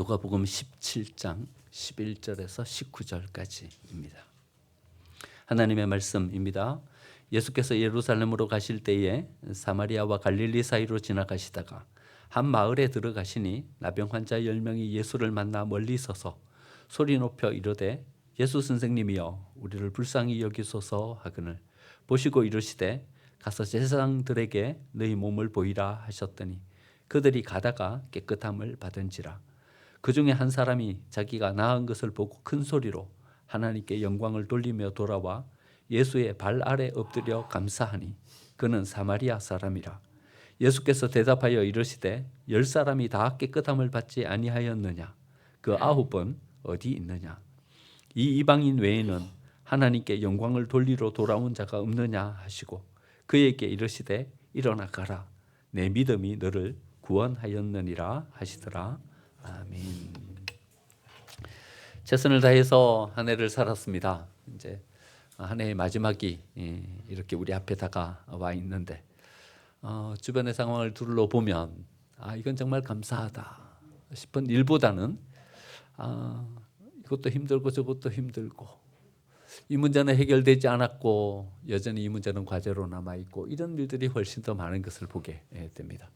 누가복음 17장 11절에서 19절까지입니다. 하나님의 말씀입니다. 예수께서 예루살렘으로 가실 때에 사마리아와 갈릴리 사이로 지나가시다가 한 마을에 들어가시니 나병 환자 10명이 예수를 만나 멀리 서서 소리 높여 이르되 예수 선생님이여 우리를 불쌍히 여기소서 하거늘 보시고 이르시되 가서 제사장들에게 너희 몸을 보이라 하셨더니 그들이 가다가 깨끗함을 받은지라. 그 중에 한 사람이 자기가 나은 것을 보고 큰 소리로 하나님께 영광을 돌리며 돌아와 예수의 발 아래 엎드려 감사하니 그는 사마리아 사람이라. 예수께서 대답하여 이르시되 10사람이 다 깨끗함을 받지 아니하였느냐? 그 9은 어디 있느냐? 이 이방인 외에는 하나님께 영광을 돌리러 돌아온 자가 없느냐 하시고 그에게 이르시되 일어나 가라. 내 믿음이 너를 구원하였느니라 하시더라. 아멘. 최선을 다해서 한 해를 살았습니다. 이제 한 해의 마지막이 이렇게 우리 앞에 다가와 있는데 주변의 상황을 둘러보면 이건 정말 감사하다 싶은 일보다는 이것도 힘들고 저것도 힘들고 이 문제는 해결되지 않았고 여전히 이 문제는 과제로 남아있고 이런 일들이 훨씬 더 많은 것을 보게 됩니다.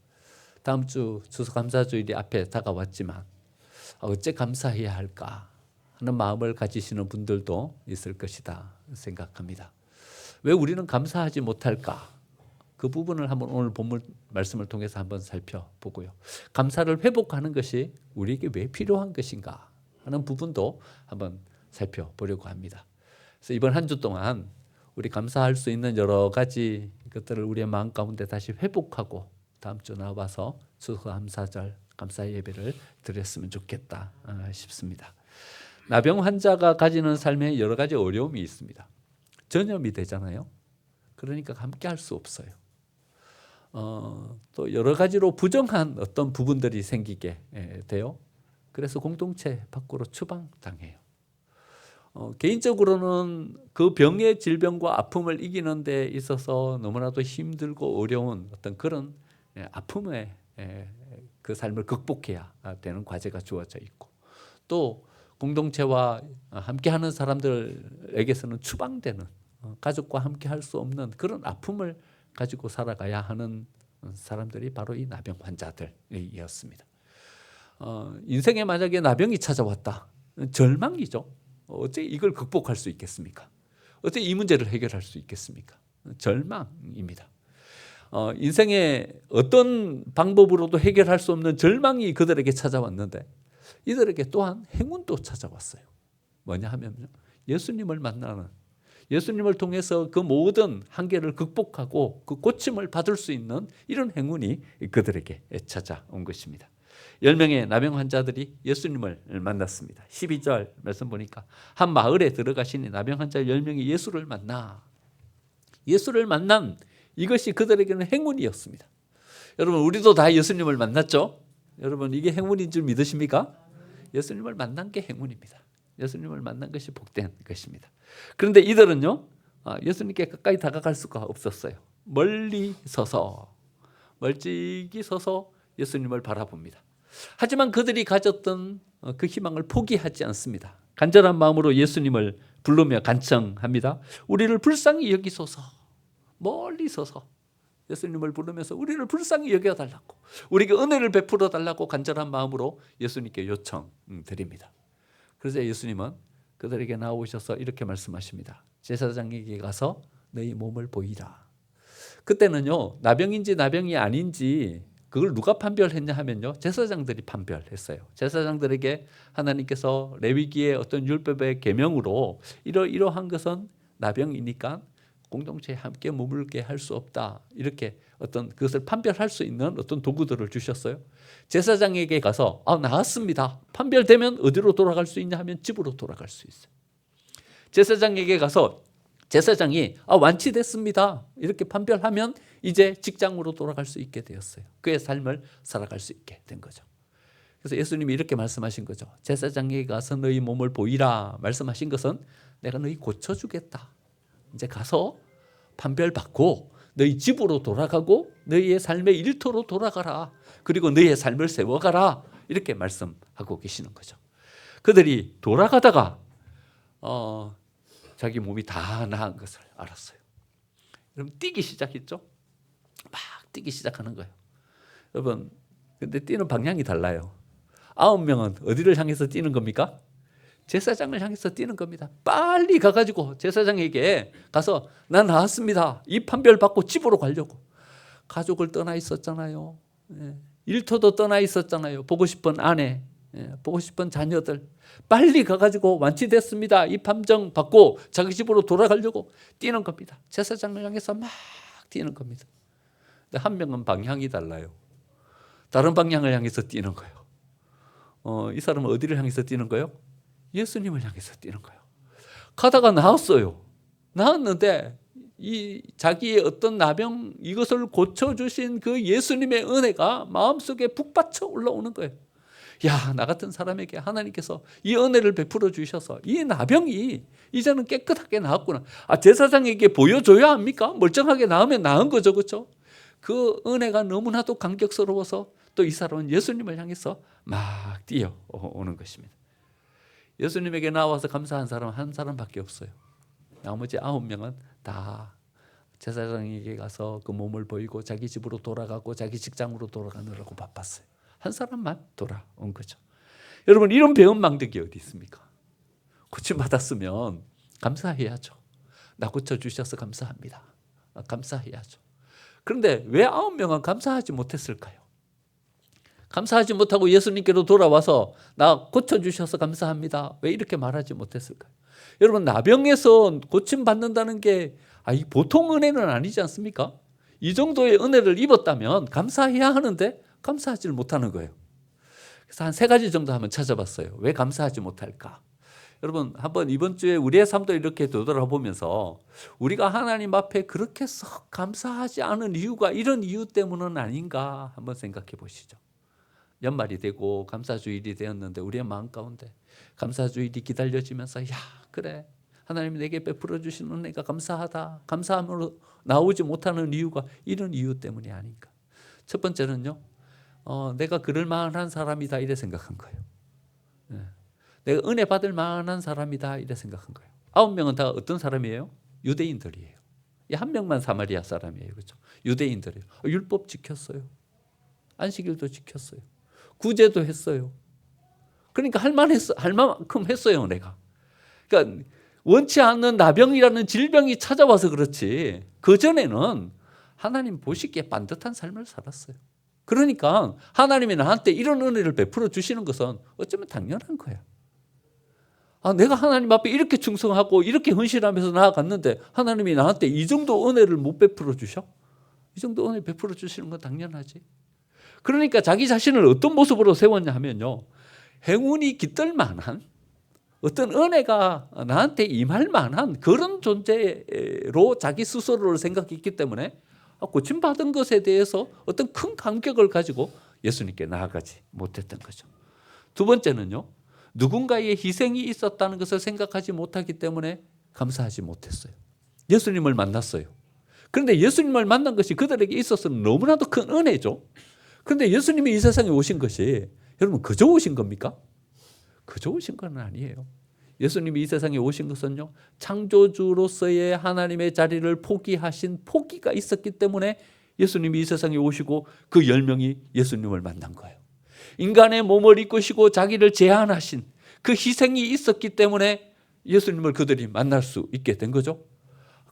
다음 주 추수감사주일이 앞에 다가왔지만 어째 감사해야 할까 하는 마음을 가지시는 분들도 있을 것이다 생각합니다. 왜 우리는 감사하지 못할까? 그 부분을 한번 오늘 본문 말씀을 통해서 한번 살펴보고요. 감사를 회복하는 것이 우리에게 왜 필요한 것인가 하는 부분도 한번 살펴보려고 합니다. 그래서 이번 한 주 동안 우리 감사할 수 있는 여러 가지 것들을 우리의 마음 가운데 다시 회복하고 다음 주 나와서 추수감사절 감사 예배를 드렸으면 좋겠다 싶습니다. 나병 환자가 가지는 삶에 여러 가지 어려움이 있습니다. 전염이 되잖아요. 그러니까 함께 할 수 없어요. 또 여러 가지로 부정한 어떤 부분들이 생기게 돼요. 그래서 공동체 밖으로 추방당해요. 개인적으로는 그 병의 질병과 아픔을 이기는 데 있어서 너무나도 힘들고 어려운 어떤 그런 아픔의 그 삶을 극복해야 되는 과제가 주어져 있고 또 공동체와 함께하는 사람들에게서는 추방되는 가족과 함께할 수 없는 그런 아픔을 가지고 살아가야 하는 사람들이 바로 이 나병 환자들이었습니다. 인생에 만약에 나병이 찾아왔다. 절망이죠. 어떻게 이걸 극복할 수 있겠습니까? 어떻게 이 문제를 해결할 수 있겠습니까? 절망입니다. 인생의 어떤 방법으로도 해결할 수 없는 절망이 그들에게 찾아왔는데 이들에게 또한 행운도 찾아왔어요. 뭐냐 하면요. 예수님을 만나는 예수님을 통해서 그 모든 한계를 극복하고 그 고침을 받을 수 있는 이런 행운이 그들에게 찾아온 것입니다. 10명의 나병 환자들이 예수님을 만났습니다. 12절 말씀 보니까 한 마을에 들어가시니 나병 환자 10명이 예수를 만난 이것이 그들에게는 행운이었습니다. 여러분 우리도 다 예수님을 만났죠? 여러분 이게 행운인 줄 믿으십니까? 예수님을 만난 게 행운입니다. 예수님을 만난 것이 복된 것입니다. 그런데 이들은요 예수님께 가까이 다가갈 수가 없었어요. 멀찍이 서서 예수님을 바라봅니다. 하지만 그들이 가졌던 그 희망을 포기하지 않습니다. 간절한 마음으로 예수님을 부르며 간청합니다. 우리를 불쌍히 여기소서. 멀리 서서 예수님을 부르면서 우리를 불쌍히 여겨달라고 우리에게 은혜를 베풀어 달라고 간절한 마음으로 예수님께 요청드립니다. 그래서 예수님은 그들에게 나오셔서 이렇게 말씀하십니다. 제사장에게 가서 너희 몸을 보이라. 그때는요 나병인지 나병이 아닌지 그걸 누가 판별했냐 하면요 제사장들이 판별했어요. 제사장들에게 하나님께서 레위기의 어떤 율법의 계명으로 이러한 것은 나병이니까 공동체에 함께 머물게 할 수 없다. 이렇게 어떤 그것을 판별할 수 있는 어떤 도구들을 주셨어요. 제사장에게 가서 나았습니다. 판별되면 어디로 돌아갈 수 있냐 하면 집으로 돌아갈 수 있어요. 제사장에게 가서 제사장이 완치됐습니다. 이렇게 판별하면 이제 직장으로 돌아갈 수 있게 되었어요. 그의 삶을 살아갈 수 있게 된 거죠. 그래서 예수님이 이렇게 말씀하신 거죠. 제사장에게 가서 너희 몸을 보이라 말씀하신 것은 내가 너희 고쳐주겠다. 이제 가서 판별받고 너희 집으로 돌아가고 너희의 삶의 일터로 돌아가라. 그리고 너희의 삶을 세워가라. 이렇게 말씀하고 계시는 거죠. 그들이 돌아가다가 자기 몸이 다 나은 것을 알았어요. 여러분 뛰기 시작했죠? 막 뛰기 시작하는 거예요. 여러분 근데 뛰는 방향이 달라요. 9명은 어디를 향해서 뛰는 겁니까? 제사장을 향해서 뛰는 겁니다. 빨리 가가지고 제사장에게 가서 난 나왔습니다. 이 판별 받고 집으로 가려고. 가족을 떠나 있었잖아요. 일터도 떠나 있었잖아요. 보고 싶은 아내, 보고 싶은 자녀들. 빨리 가가지고 완치됐습니다. 이 판정 받고 자기 집으로 돌아가려고 뛰는 겁니다. 제사장을 향해서 막 뛰는 겁니다. 근데 한 명은 방향이 달라요. 다른 방향을 향해서 뛰는 거예요. 이 사람은 어디를 향해서 뛰는 거예요? 예수님을 향해서 뛰는 거예요. 가다가 나았어요. 나았는데 이 자기의 어떤 나병 이것을 고쳐주신 그 예수님의 은혜가 마음속에 북받쳐 올라오는 거예요. 야, 나 같은 사람에게 하나님께서 이 은혜를 베풀어 주셔서 이 나병이 이제는 깨끗하게 나았구나. 제사장에게 보여줘야 합니까? 멀쩡하게 나으면 나은 거죠, 그렇죠? 그 은혜가 너무나도 감격스러워서 또 이 사람은 예수님을 향해서 막 뛰어오는 것입니다. 예수님에게 나와서 감사한 사람 한 사람밖에 없어요. 나머지 9명은 다 제사장에게 가서 그 몸을 보이고 자기 집으로 돌아가고 자기 직장으로 돌아가느라고 바빴어요. 한 사람만 돌아온 거죠. 여러분 이런 배은망덕이 어디 있습니까? 고침받았으면 감사해야죠. 나 고쳐주셔서 감사합니다. 감사해야죠. 그런데 왜 9명은 감사하지 못했을까요? 감사하지 못하고 예수님께로 돌아와서 나 고쳐주셔서 감사합니다. 왜 이렇게 말하지 못했을까요? 여러분 나병에서 고침받는다는 게 이 보통 은혜는 아니지 않습니까? 이 정도의 은혜를 입었다면 감사해야 하는데 감사하지를 못하는 거예요. 그래서 한 3가지 정도 한번 찾아봤어요. 왜 감사하지 못할까? 여러분 한번 이번 주에 우리의 삶도 이렇게 되돌아보면서 우리가 하나님 앞에 그렇게 썩 감사하지 않은 이유가 이런 이유 때문은 아닌가 한번 생각해 보시죠. 연말이 되고 감사주일이 되었는데 우리의 마음 가운데 감사주일이 기다려지면서 야 그래 하나님이 내게 베풀어 주신 은혜가 감사하다. 감사함으로 나오지 못하는 이유가 이런 이유 때문이 아닌가. 첫 번째는요. 내가 그럴 만한 사람이다 이래 생각한 거예요. 내가 은혜 받을 만한 사람이다 이래 생각한 거예요. 9명은 다 어떤 사람이에요? 유대인들이에요. 한 명만 사마리아 사람이에요. 그렇죠? 유대인들이에요. 율법 지켰어요. 안식일도 지켰어요. 구제도 했어요. 그러니까 할 만큼 했어요, 내가. 그러니까 원치 않는 나병이라는 질병이 찾아와서 그렇지. 그전에는 하나님 보시기에 반듯한 삶을 살았어요. 그러니까 하나님이 나한테 이런 은혜를 베풀어 주시는 것은 어쩌면 당연한 거야. 내가 하나님 앞에 이렇게 충성하고 이렇게 헌신하면서 나아갔는데 하나님이 나한테 이 정도 은혜를 못 베풀어 주셔? 이 정도 은혜 베풀어 주시는 건 당연하지. 그러니까 자기 자신을 어떤 모습으로 세웠냐 하면요. 행운이 깃들 만한 어떤 은혜가 나한테 임할 만한 그런 존재로 자기 스스로를 생각했기 때문에 고침받은 것에 대해서 어떤 큰 감격을 가지고 예수님께 나아가지 못했던 거죠. 두 번째는요. 누군가의 희생이 있었다는 것을 생각하지 못하기 때문에 감사하지 못했어요. 예수님을 만났어요. 그런데 예수님을 만난 것이 그들에게 있어서는 너무나도 큰 은혜죠. 그런데 예수님이 이 세상에 오신 것이 여러분 그저 오신 겁니까? 그저 오신 건 아니에요. 예수님이 이 세상에 오신 것은요. 창조주로서의 하나님의 자리를 포기하신 포기가 있었기 때문에 예수님이 이 세상에 오시고 그 10명이 예수님을 만난 거예요. 인간의 몸을 입으시고 자기를 제한하신 그 희생이 있었기 때문에 예수님을 그들이 만날 수 있게 된 거죠.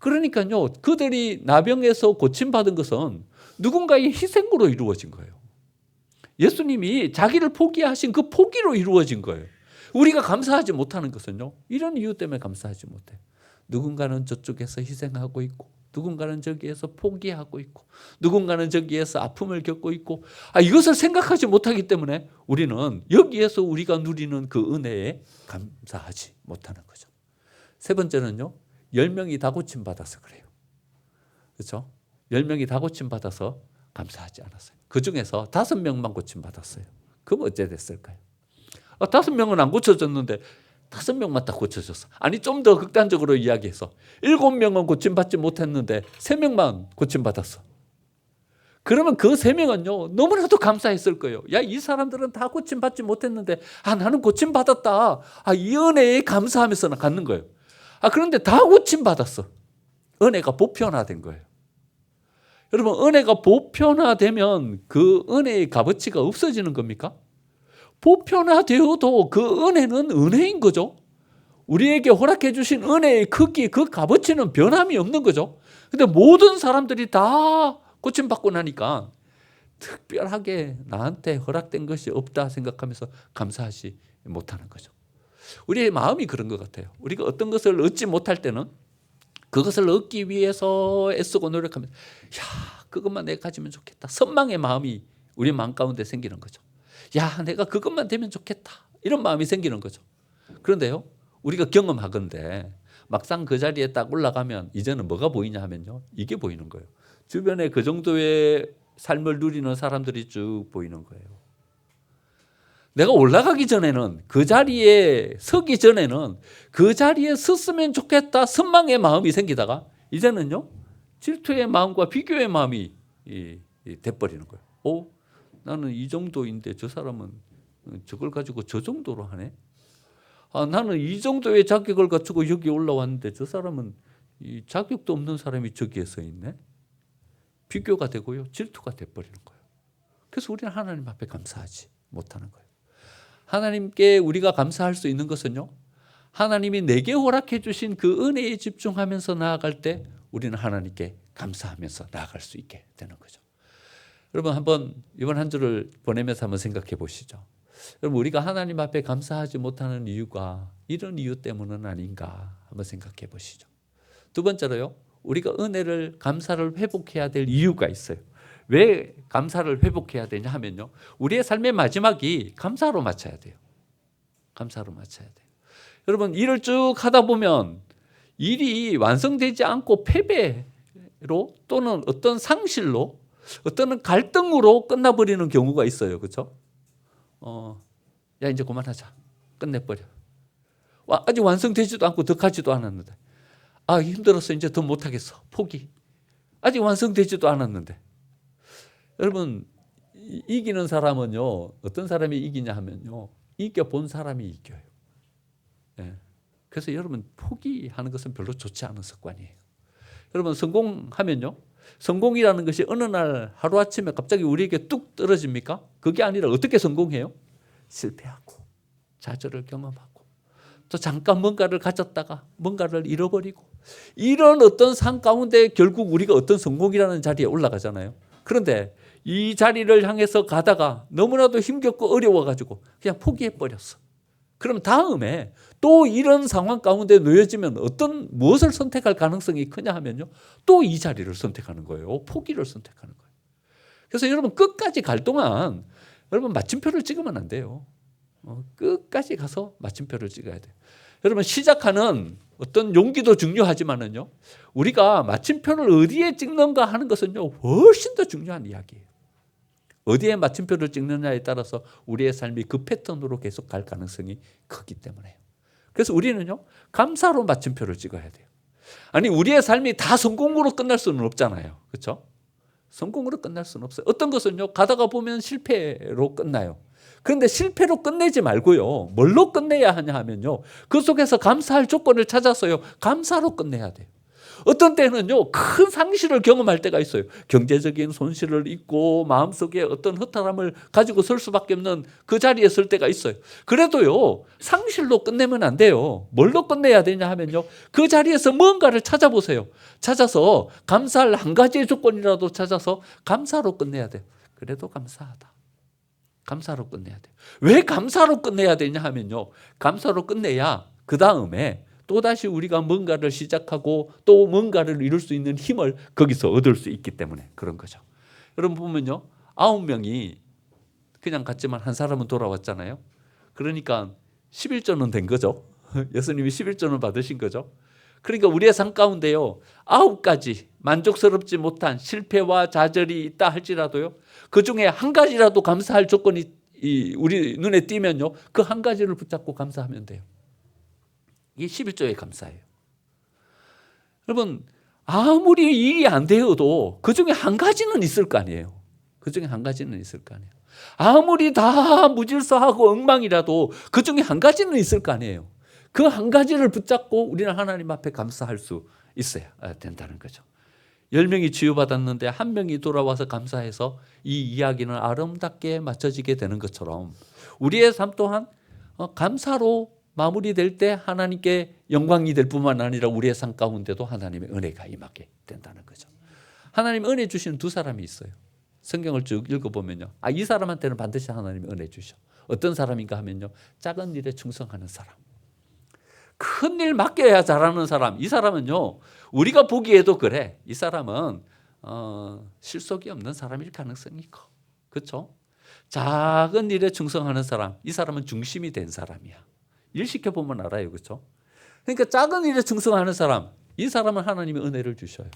그러니까요. 그들이 나병에서 고침받은 것은 누군가의 희생으로 이루어진 거예요. 예수님이 자기를 포기하신 그 포기로 이루어진 거예요. 우리가 감사하지 못하는 것은요. 이런 이유 때문에 감사하지 못해요. 누군가는 저쪽에서 희생하고 있고 누군가는 저기에서 포기하고 있고 누군가는 저기에서 아픔을 겪고 있고 이것을 생각하지 못하기 때문에 우리는 여기에서 우리가 누리는 그 은혜에 감사하지 못하는 거죠. 세 번째는요. 10명이 다 고침받아서 그래요. 그렇죠? 10명이 다 고침받아서 감사하지 않았어요. 그중에서 5명만 고침받았어요. 그럼 어째 됐을까요? 5명은 안 고쳐졌는데 5명만 딱 고쳐졌어. 아니 좀 더 극단적으로 이야기해서 7명은 고침받지 못했는데 3명만 고침받았어. 그러면 그 3명은요 너무나도 감사했을 거예요. 야, 이 사람들은 다 고침받지 못했는데 나는 고침받았다. 이 은혜에 감사하면서 갖는 거예요. 그런데 다 고침받았어. 은혜가 보편화된 거예요. 여러분, 은혜가 보편화되면 그 은혜의 값어치가 없어지는 겁니까? 보편화되어도 그 은혜는 은혜인 거죠. 우리에게 허락해 주신 은혜의 크기, 그 값어치는 변함이 없는 거죠. 근데 모든 사람들이 다 고침받고 나니까 특별하게 나한테 허락된 것이 없다 생각하면서 감사하지 못하는 거죠. 우리의 마음이 그런 것 같아요. 우리가 어떤 것을 얻지 못할 때는 그것을 얻기 위해서 애쓰고 노력하면 그것만 내가 가지면 좋겠다. 선망의 마음이 우리 마음 가운데 생기는 거죠. 내가 그것만 되면 좋겠다. 이런 마음이 생기는 거죠. 그런데요, 우리가 경험하건대 막상 그 자리에 딱 올라가면 이제는 뭐가 보이냐 하면요, 이게 보이는 거예요. 주변에 그 정도의 삶을 누리는 사람들이 쭉 보이는 거예요. 내가 올라가기 전에는, 그 자리에 서기 전에는 그 자리에 섰으면 좋겠다 선망의 마음이 생기다가 이제는요 질투의 마음과 비교의 마음이 돼버리는 거예요. 나는 이 정도인데 저 사람은 저걸 가지고 저 정도로 하네. 나는 이 정도의 자격을 갖추고 여기 올라왔는데 저 사람은 이 자격도 없는 사람이 저기에 서 있네. 비교가 되고요, 질투가 돼버리는 거예요. 그래서 우리는 하나님 앞에 감사하지 못하는 거예요. 하나님께 우리가 감사할 수 있는 것은요, 하나님이 내게 허락해 주신 그 은혜에 집중하면서 나아갈 때 우리는 하나님께 감사하면서 나아갈 수 있게 되는 거죠. 여러분, 한번 이번 한 주를 보내면서 한번 생각해 보시죠. 여러분, 우리가 하나님 앞에 감사하지 못하는 이유가 이런 이유 때문은 아닌가 한번 생각해 보시죠. 두 번째로요, 우리가 은혜를, 감사를 회복해야 될 이유가 있어요. 왜 감사를 회복해야 되냐 하면요, 우리의 삶의 마지막이 감사로 맞춰야 돼요. 감사로 맞춰야 돼요. 여러분, 일을 쭉 하다 보면 일이 완성되지 않고 패배로 또는 어떤 상실로, 어떤 갈등으로 끝나버리는 경우가 있어요. 그렇죠? 이제 그만하자. 끝내버려. 아직 완성되지도 않고 더 가지도 않았는데. 힘들었어. 이제 더 못하겠어. 포기. 아직 완성되지도 않았는데. 여러분, 이기는 사람은요, 어떤 사람이 이기냐 하면요, 이겨본 사람이 이겨요. 그래서 여러분, 포기하는 것은 별로 좋지 않은 습관이에요. 여러분, 성공하면요, 성공이라는 것이 어느 날 하루아침에 갑자기 우리에게 뚝 떨어집니까? 그게 아니라 어떻게 성공해요? 실패하고 좌절을 경험하고 또 잠깐 뭔가를 가졌다가 뭔가를 잃어버리고, 이런 어떤 삶 가운데 결국 우리가 어떤 성공이라는 자리에 올라가잖아요. 그런데 이 자리를 향해서 가다가 너무나도 힘겹고 어려워가지고 그냥 포기해버렸어. 그럼 다음에 또 이런 상황 가운데 놓여지면 무엇을 선택할 가능성이 크냐 하면요, 또 이 자리를 선택하는 거예요. 포기를 선택하는 거예요. 그래서 여러분, 끝까지 갈 동안 여러분 마침표를 찍으면 안 돼요. 끝까지 가서 마침표를 찍어야 돼요. 여러분, 시작하는 어떤 용기도 중요하지만은요, 우리가 마침표를 어디에 찍는가 하는 것은요, 훨씬 더 중요한 이야기예요. 어디에 마침표를 찍느냐에 따라서 우리의 삶이 그 패턴으로 계속 갈 가능성이 크기 때문에요. 그래서 우리는요, 감사로 마침표를 찍어야 돼요. 우리의 삶이 다 성공으로 끝날 수는 없잖아요. 그렇죠? 성공으로 끝날 수는 없어요. 어떤 것은요, 가다가 보면 실패로 끝나요. 그런데 실패로 끝내지 말고요, 뭘로 끝내야 하냐 하면요, 그 속에서 감사할 조건을 찾아서요, 감사로 끝내야 돼요. 어떤 때는요, 큰 상실을 경험할 때가 있어요. 경제적인 손실을 입고 마음속에 어떤 허탈함을 가지고 설 수밖에 없는 그 자리에 설 때가 있어요. 그래도요, 상실로 끝내면 안 돼요. 뭘로 끝내야 되냐 하면요, 그 자리에서 뭔가를 찾아보세요. 찾아서 감사할 한 가지의 조건이라도 찾아서 감사로 끝내야 돼요. 그래도 감사하다. 감사로 끝내야 돼요. 왜 감사로 끝내야 되냐 하면요, 감사로 끝내야 그 다음에 또다시 우리가 뭔가를 시작하고 또 뭔가를 이룰 수 있는 힘을 거기서 얻을 수 있기 때문에 그런 거죠. 여러분 보면요, 9명이 그냥 갔지만 한 사람은 돌아왔잖아요. 그러니까 11조는 된 거죠. 예수님이 11조는 받으신 거죠. 그러니까 우리의 삶 가운데요, 9가지 만족스럽지 못한 실패와 좌절이 있다 할지라도요, 그 중에 한 가지라도 감사할 조건이 우리 눈에 띄면요, 그 한 가지를 붙잡고 감사하면 돼요. 이게 11조의 감사예요. 여러분, 아무리 일이 안 되어도 그 중에 한 가지는 있을 거 아니에요. 그중에 한 가지는 있을 거 아니에요. 아무리 다 무질서하고 엉망이라도 그중에 한 가지는 있을 거 아니에요. 그 한 가지를 붙잡고 우리는 하나님 앞에 감사할 수 있어야 된다는 거죠. 10명이 치유받았는데 한 명이 돌아와서 감사해서 이 이야기는 아름답게 맞춰지게 되는 것처럼 우리의 삶 또한 감사로 마무리될 때 하나님께 영광이 될 뿐만 아니라 우리의 삶 가운데도 하나님의 은혜가 임하게 된다는 거죠. 하나님 은혜 주시는 두 사람이 있어요. 성경을 쭉 읽어보면요. 이 사람한테는 반드시 하나님이 은혜 주셔. 어떤 사람인가 하면요. 작은 일에 충성하는 사람. 큰 일 맡겨야 잘하는 사람. 이 사람은요. 우리가 보기에도 그래. 이 사람은 실속이 없는 사람일 가능성이 커. 그렇죠? 작은 일에 충성하는 사람. 이 사람은 중심이 된 사람이야. 일 시켜보면 알아요. 그렇죠? 그러니까 작은 일에 충성하는 사람. 이 사람은 하나님의 은혜를 주셔요.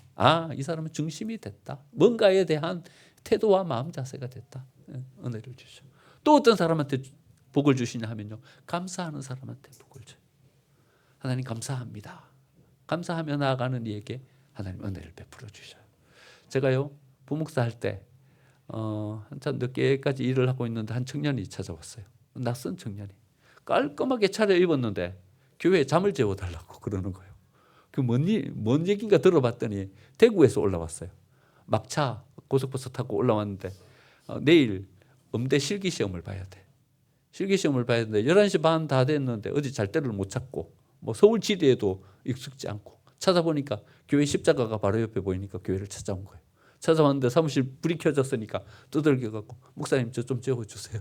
이 사람은 중심이 됐다. 뭔가에 대한 태도와 마음 자세가 됐다. 은혜를 주셔. 또 어떤 사람한테 복을 주시냐 하면요. 감사하는 사람한테 복을 줘요. 하나님 감사합니다. 감사하며 나아가는 이에게 하나님 은혜를 베풀어 주셔요. 제가요 부목사 할 때 한참 늦게까지 일을 하고 있는데 한 청년이 찾아왔어요. 낯선 청년이 깔끔하게 차려입었는데 교회에 잠을 재워달라고 그러는 거예요. 그 뭔 얘기인가 들어봤더니 대구에서 올라왔어요. 막차 고속버스 타고 올라왔는데 내일 음대 실기시험을 봐야 돼. 실기시험을 봐야 되는데 11시 반 다 됐는데 어디 잘 데를 못 찾고 뭐 서울 지리에도 익숙지 않고 찾아보니까 교회 십자가가 바로 옆에 보이니까 교회를 찾아온 거예요. 찾아왔는데 사무실 불이 켜졌으니까 두들겨갖고 목사님 저 좀 재워주세요.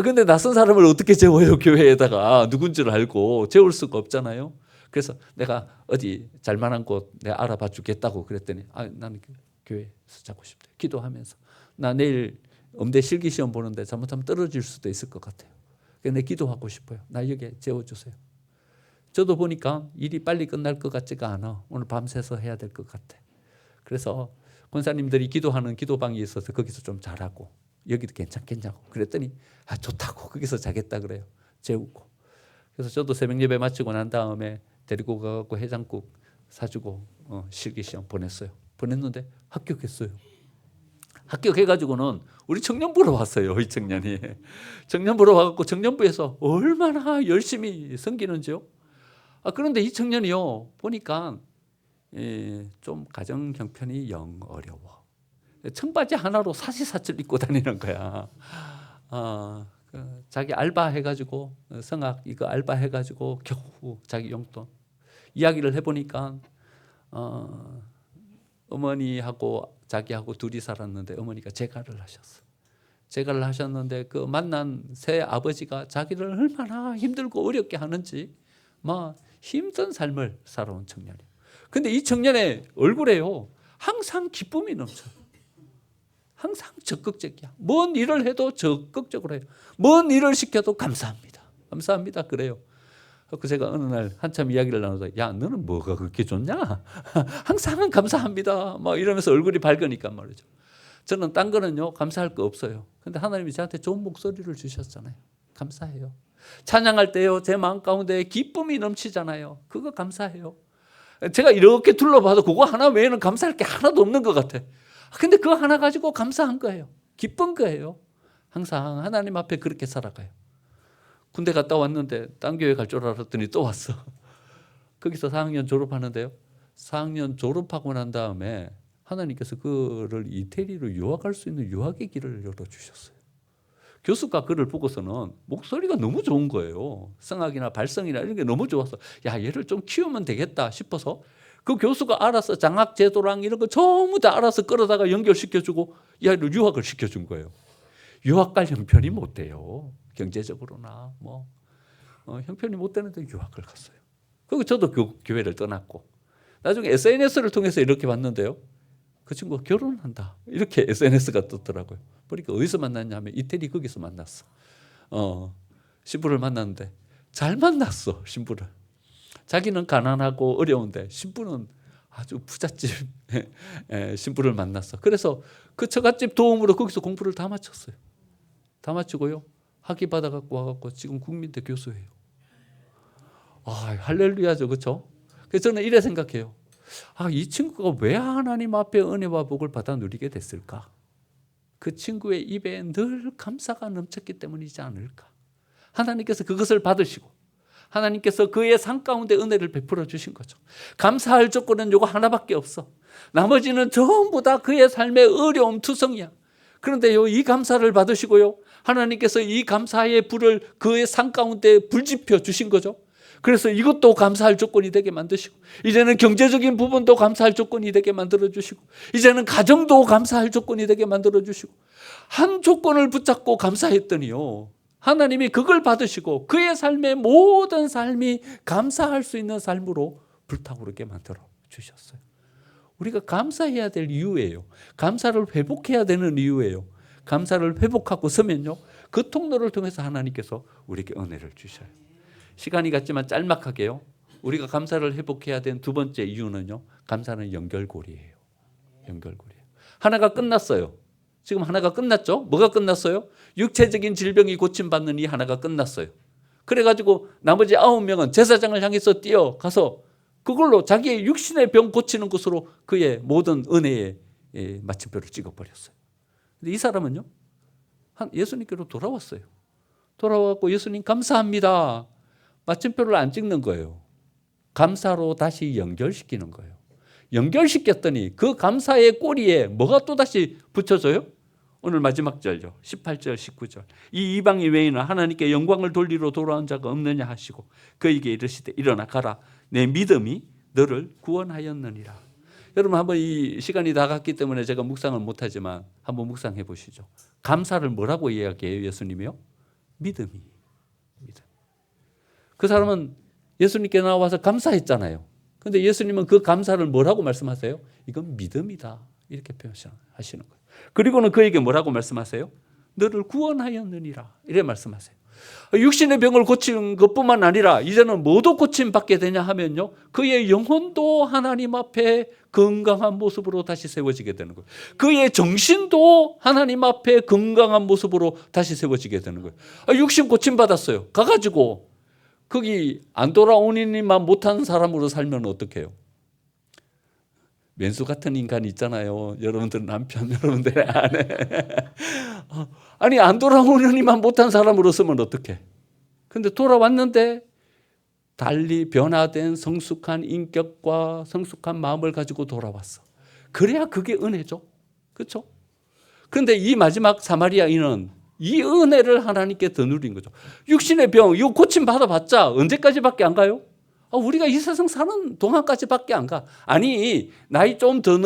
근데 낯선 사람을 어떻게 재워요? 교회에다가 누군지를 알고 재울 수가 없잖아요. 그래서 내가 어디 잘만한 곳 내가 알아봐 주겠다고 그랬더니 나는 교회에서 자고 싶대. 기도하면서 나 내일 음대 실기시험 보는데 잘못하면 떨어질 수도 있을 것 같아요. 그래서 내 기도하고 싶어요. 나 여기 재워주세요. 저도 보니까 일이 빨리 끝날 것 같지가 않아. 오늘 밤새서 해야 될 것 같아. 그래서 권사님들이 기도하는 기도방이 있어서 거기서 좀 자라고 여기도 괜찮겠냐고 그랬더니 좋다고 거기서 자겠다 그래요. 재우고. 그래서 저도 새벽 예배 마치고 난 다음에 데리고 가고 해장국 사주고 실기시험 보냈어요. 보냈는데 합격했어요. 합격해가지고는 우리 청년부로 왔어요. 이 청년이. 청년부로 와갖고 청년부에서 얼마나 열심히 섬기는지요. 그런데 이 청년이요 보니까 좀 가정 형편이 영 어려워. 청바지 하나로 사시사철 입고 다니는 거야. 자기 알바 해가지고 성악 이거 알바 해가지고 겨우 자기 용돈. 이야기를 해보니까 어머니하고 자기하고 둘이 살았는데 어머니가 재가를 하셨어. 재가를 하셨는데 그 만난 새 아버지가 자기를 얼마나 힘들고 어렵게 하는지 막 힘든 삶을 살아온 청년이에요. 근데 이 청년의 얼굴에요 항상 기쁨이 넘쳐. 항상 적극적이야. 뭔 일을 해도 적극적으로 해요. 뭔 일을 시켜도 감사합니다. 감사합니다. 그래요. 그래서 제가 어느 날 한참 이야기를 나눠서 야 너는 뭐가 그렇게 좋냐? 항상 감사합니다. 막 이러면서 얼굴이 밝으니까 말이죠. 저는 딴 거는요 감사할 거 없어요. 근데 하나님이 저한테 좋은 목소리를 주셨잖아요. 감사해요. 찬양할 때요 제 마음 가운데 기쁨이 넘치잖아요. 그거 감사해요. 제가 이렇게 둘러봐도 그거 하나 외에는 감사할 게 하나도 없는 것 같아. 근데 그거 하나 가지고 감사한 거예요. 기쁜 거예요. 항상 하나님 앞에 그렇게 살아가요. 군대 갔다 왔는데 딴 교회 갈 줄 알았더니 또 왔어. 거기서 4학년 졸업하는데요. 4학년 졸업하고 난 다음에 하나님께서 그를 이태리로 유학할 수 있는 유학의 길을 열어주셨어요. 교수가 그를 보고서는 목소리가 너무 좋은 거예요. 성악이나 발성이나 이런 게 너무 좋아서 야 얘를 좀 키우면 되겠다 싶어서 그 교수가 알아서 장학 제도랑 이런 거 전부 다 알아서 끌어다가 연결시켜주고 얘를 유학을 시켜준 거예요. 유학 갈 형편이 못 돼요. 경제적으로나 뭐 형편이 못 되는데 유학을 갔어요. 그리고 저도 교회를 떠났고 나중에 SNS를 통해서 이렇게 봤는데요. 그 친구가 결혼한다. 이렇게 SNS가 떴더라고요. 보니까 어디서 만났냐면 이태리 거기서 만났어. 신부를 만났는데 잘 만났어. 신부를. 자기는 가난하고 어려운데 신부는 아주 부잣집 신부를 만났어. 그래서 그 처갓집 도움으로 거기서 공부를 다 마쳤어요. 다 마치고요. 학위 받아갖고 와갖고 지금 국민대 교수예요. 할렐루야죠. 그렇죠? 그래서 저는 이래 생각해요. 이 친구가 왜 하나님 앞에 은혜와 복을 받아 누리게 됐을까? 그 친구의 입에 늘 감사가 넘쳤기 때문이지 않을까. 하나님께서 그것을 받으시고 하나님께서 그의 삶 가운데 은혜를 베풀어 주신 거죠. 감사할 조건은 요거 하나밖에 없어. 나머지는 전부 다 그의 삶의 어려움 투성이야. 그런데요, 이 감사를 받으시고요, 하나님께서 이 감사의 불을 그의 삶 가운데 불지펴 주신 거죠. 그래서 이것도 감사할 조건이 되게 만드시고, 이제는 경제적인 부분도 감사할 조건이 되게 만들어 주시고, 이제는 가정도 감사할 조건이 되게 만들어 주시고, 한 조건을 붙잡고 감사했더니요, 하나님이 그걸 받으시고 그의 삶의 모든 삶이 감사할 수 있는 삶으로 불타오르게 만들어 주셨어요. 우리가 감사해야 될 이유예요. 감사를 회복해야 되는 이유예요. 감사를 회복하고 서면요, 그 통로를 통해서 하나님께서 우리에게 은혜를 주셔요. 시간이 갔지만 짤막하게요, 우리가 감사를 회복해야 된 두 번째 이유는요, 감사는 연결고리예요. 연결고리예요. 하나가 끝났어요. 지금 하나가 끝났죠? 뭐가 끝났어요? 육체적인 질병이 고침받는 이 하나가 끝났어요. 그래가지고 나머지 9명은 제사장을 향해서 뛰어가서 그걸로 자기의 육신의 병 고치는 것으로 그의 모든 은혜의 마침표를 찍어버렸어요. 근데 이 사람은요, 예수님께로 돌아왔어요. 돌아왔고 예수님 감사합니다. 마침표를 안 찍는 거예요. 감사로 다시 연결시키는 거예요. 연결시켰더니 그 감사의 꼬리에 뭐가 또 다시 붙여져요? 오늘 마지막 절요, 18절 19절. 이 이방인 외에는 하나님께 영광을 돌리러 돌아온 자가 없느냐 하시고 그에게 이르시되 일어나 가라, 내 믿음이 너를 구원하였느니라. 여러분, 한번 이 시간이 다 갔기 때문에 제가 묵상을 못하지만 한번 묵상해 보시죠. 감사를 뭐라고 이야기해요? 예수님이요? 믿음이. 믿음. 그 사람은 예수님께 나와서 감사했잖아요. 그런데 예수님은 그 감사를 뭐라고 말씀하세요? 이건 믿음이다, 이렇게 표현하시는 거예요. 그리고는 그에게 뭐라고 말씀하세요? 너를 구원하였느니라, 이래 말씀하세요. 육신의 병을 고치는 것뿐만 아니라 이제는 뭐도 고침받게 되냐 하면요, 그의 영혼도 하나님 앞에 건강한 모습으로 다시 세워지게 되는 거예요. 그의 정신도 하나님 앞에 건강한 모습으로 다시 세워지게 되는 거예요. 육신 고침받았어요. 가가지고 거기 안 돌아오니만 못한 사람으로 살면 어떡해요? 왼수 같은 인간이 있잖아요. 여러분들 남편, 여러분들의 아내. 아니, 안 돌아오느니만 못한 사람으로 쓰면 어떡해? 근데 돌아왔는데 달리 변화된 성숙한 인격과 성숙한 마음을 가지고 돌아왔어. 그래야 그게 은혜죠. 그렇죠? 그런데 이 마지막 사마리아인은 이 은혜를 하나님께 더 누린 거죠. 육신의 병, 이거 고침 받아봤자 언제까지밖에 안 가요? 우리가 이 세상 사는 동안까지밖에 안 가. 아니, 나이 좀 더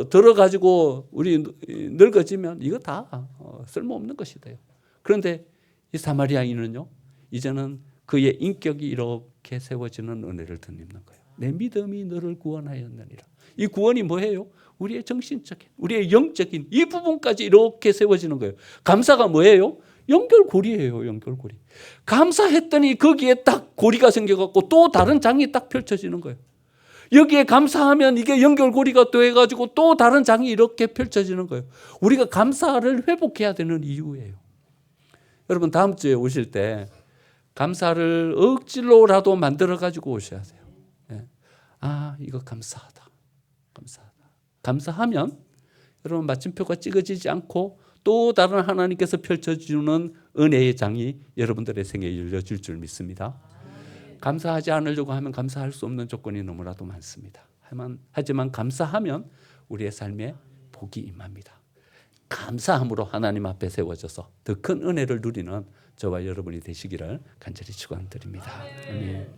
들어가지고 우리 늙어지면 이거 다 쓸모없는 것이 돼요. 그런데 이 사마리아인은요, 이제는 그의 인격이 이렇게 세워지는 은혜를 덧입는 거예요. 내 믿음이 너를 구원하였느니라. 이 구원이 뭐예요? 우리의 정신적인, 우리의 영적인 이 부분까지 이렇게 세워지는 거예요. 감사가 뭐예요? 연결고리예요. 연결고리. 감사했더니 거기에 딱 고리가 생겨갖고 또 다른 장이 딱 펼쳐지는 거예요. 여기에 감사하면 이게 연결고리가 돼가지고 또 다른 장이 이렇게 펼쳐지는 거예요. 우리가 감사를 회복해야 되는 이유예요. 여러분, 다음 주에 오실 때 감사를 억지로라도 만들어가지고 오셔야 돼요. 이거 감사하다. 감사하다. 감사하면 여러분, 마침표가 찍어지지 않고 또 다른 하나님께서 펼쳐주는 은혜의 장이 여러분들의 생애에 열려질 줄 믿습니다. 감사하지 않으려고 하면 감사할 수 없는 조건이 너무나도 많습니다. 하지만 감사하면 우리의 삶에 복이 임합니다. 감사함으로 하나님 앞에 세워져서 더 큰 은혜를 누리는 저와 여러분이 되시기를 간절히 축원드립니다. 아멘.